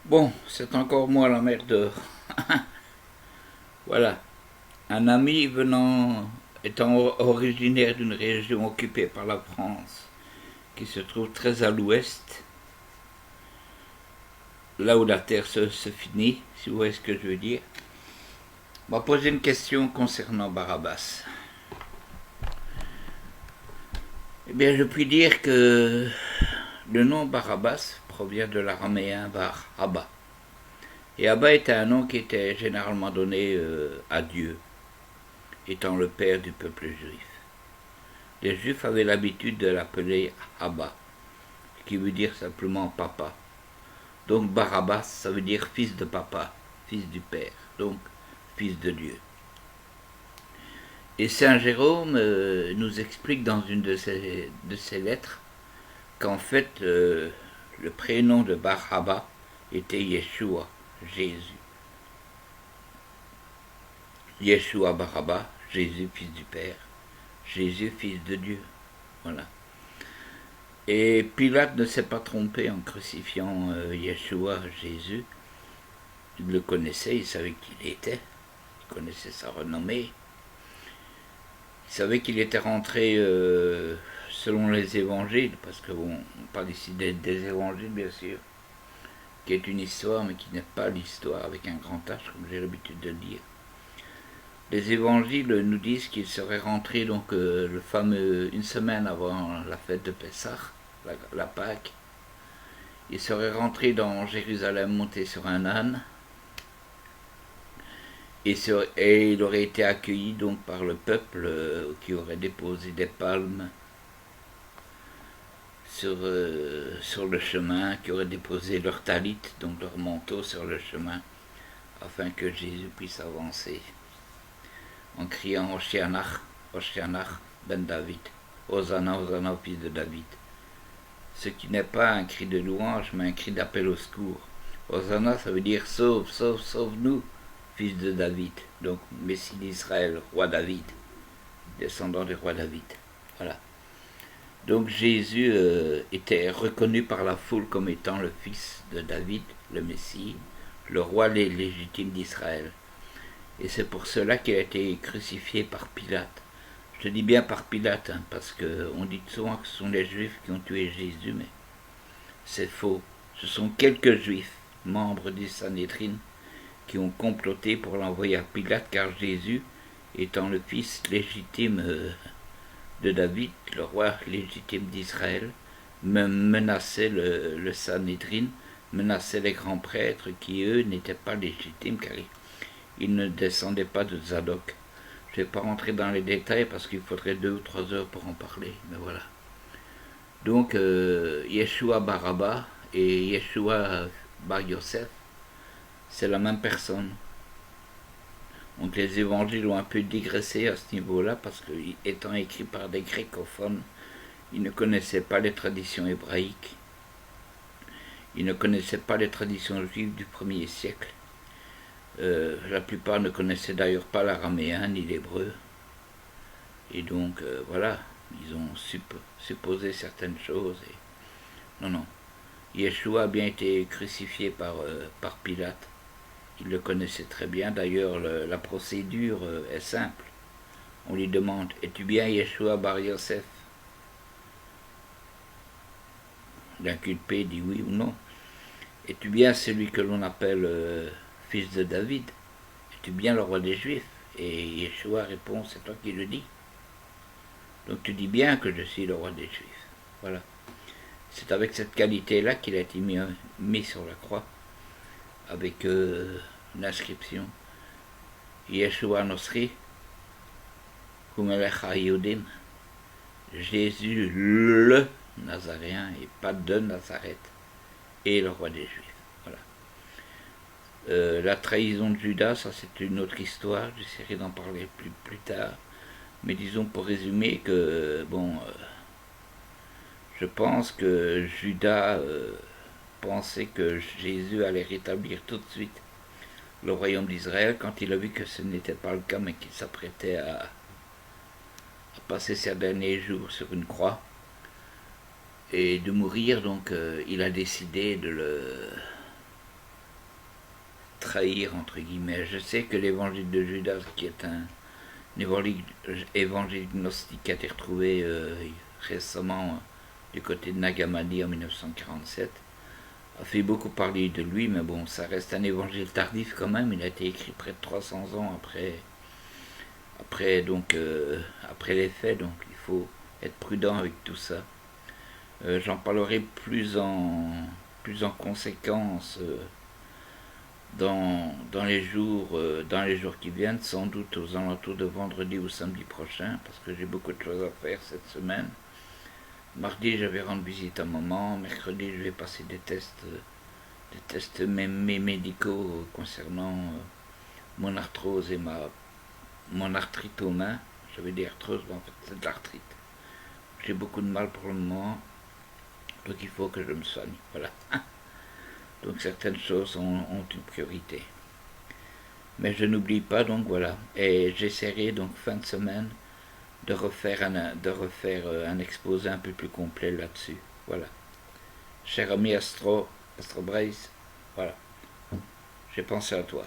Bon, c'est encore moi la merde. Voilà. Un ami étant originaire d'une région occupée par la France, qui se trouve très à l'ouest, là où la Terre se finit, si vous voyez ce que je veux dire, m'a posé une question concernant Barabbas. Eh bien, je puis dire que le nom Barabbas provient de l'araméen Bar Abba. Et Abba était un nom qui était généralement donné à Dieu, étant le père du peuple juif. Les Juifs avaient l'habitude de l'appeler Abba, qui veut dire simplement papa. Donc Barabbas, ça veut dire fils de papa, fils du père, donc fils de Dieu. Et Saint Jérôme nous explique dans une de ses lettres qu'en fait le prénom de Barabba était Yeshua, Jésus. Yeshua Barabba, Jésus fils du Père, Jésus fils de Dieu. Voilà. Et Pilate ne s'est pas trompé en crucifiant Yeshua, Jésus. Il le connaissait, il savait qui il était, il connaissait sa renommée. Il savait qu'il était rentré selon les évangiles, parce que bon, on parle ici des évangiles bien sûr, qui est une histoire mais qui n'est pas l'histoire avec un grand H comme j'ai l'habitude de le dire. Les évangiles nous disent qu'il serait rentré donc le fameux une semaine avant la fête de Pessah, la Pâque. Il serait rentré dans Jérusalem monté sur un âne et il aurait été accueilli donc par le peuple qui aurait déposé des palmes sur le chemin, qui auraient déposé leur talit, donc leur manteau sur le chemin, afin que Jésus puisse avancer en criant Oshianach, Oshianach ben David, Hosanna, Hosanna au fils de David. Ce qui n'est pas un cri de louange, mais un cri d'appel au secours. Hosanna, ça veut dire sauve, sauve, sauve-nous, fils de David, donc Messie d'Israël, roi David, descendant du roi David. Voilà. Donc Jésus était reconnu par la foule comme étant le fils de David, le Messie, le roi légitime d'Israël. Et c'est pour cela qu'il a été crucifié par Pilate. Je dis bien par Pilate, hein, parce qu'on dit souvent que ce sont les Juifs qui ont tué Jésus, mais c'est faux. Ce sont quelques Juifs, membres du Sanhédrin, qui ont comploté pour l'envoyer à Pilate, car Jésus, étant le fils légitime de David, le roi légitime d'Israël, menaçait le Sanhédrin, menaçait les grands prêtres qui, eux, n'étaient pas légitimes car ils ne descendaient pas de Zadok. Je ne vais pas rentrer dans les détails parce qu'il faudrait 2 ou 3 heures pour en parler, mais voilà. Donc, Yeshua Barabba et Yeshua Bar Yosef, c'est la même personne. Donc les évangiles ont un peu digressé à ce niveau-là parce que, étant écrits par des grécophones, ils ne connaissaient pas les traditions hébraïques, ils ne connaissaient pas les traditions juives du 1er siècle. La plupart ne connaissaient d'ailleurs pas l'araméen ni l'hébreu. Et donc, voilà, ils ont supposé certaines choses. Et... Non. Yeshua a bien été crucifié par Pilate. Il le connaissait très bien. D'ailleurs, la procédure est simple. On lui demande, es-tu bien Yeshua Bar Yosef? L'inculpé dit oui ou non. Es-tu bien celui que l'on appelle fils de David? Es-tu bien le roi des Juifs? Et Yeshua répond, c'est toi qui le dis. Donc tu dis bien que je suis le roi des Juifs. Voilà. C'est avec cette qualité-là qu'il a été mis sur la croix, avec une inscription. Yeshua Nosri, Humelech HaYudim, Jésus le Nazaréen, et pas de Nazareth, et le roi des Juifs. Voilà. La trahison de Judas, ça c'est une autre histoire, j'essaierai d'en parler plus tard. Mais disons pour résumer que, bon, je pense que Judas pensait que Jésus allait rétablir tout de suite le royaume d'Israël quand il a vu que ce n'était pas le cas, mais qu'il s'apprêtait à passer ses derniers jours sur une croix et de mourir. Donc il a décidé trahir, entre guillemets. Je sais que l'évangile de Judas, qui est un évangile gnostique qui a été retrouvé récemment du côté de Nagamadi en 1947, a fait beaucoup parler de lui, mais bon, ça reste un évangile tardif quand même. Il a été écrit près de 300 ans après les faits, donc il faut être prudent avec tout ça. J'en parlerai plus en conséquence dans les jours qui viennent, sans doute aux alentours de vendredi ou samedi prochain, parce que j'ai beaucoup de choses à faire cette semaine. Mardi, je vais rendre visite à maman. Mercredi, je vais passer des tests médicaux concernant mon arthrose et mon arthrite aux mains. J'avais des arthroses, mais en fait c'est de l'arthrite. J'ai beaucoup de mal pour le moment, donc il faut que je me soigne. Voilà. Donc certaines choses ont une priorité. Mais je n'oublie pas, donc voilà. Et j'essaierai donc fin de semaine de refaire un exposé un peu plus complet là-dessus. Voilà. Cher ami Astro Brace, voilà. J'ai pensé à toi.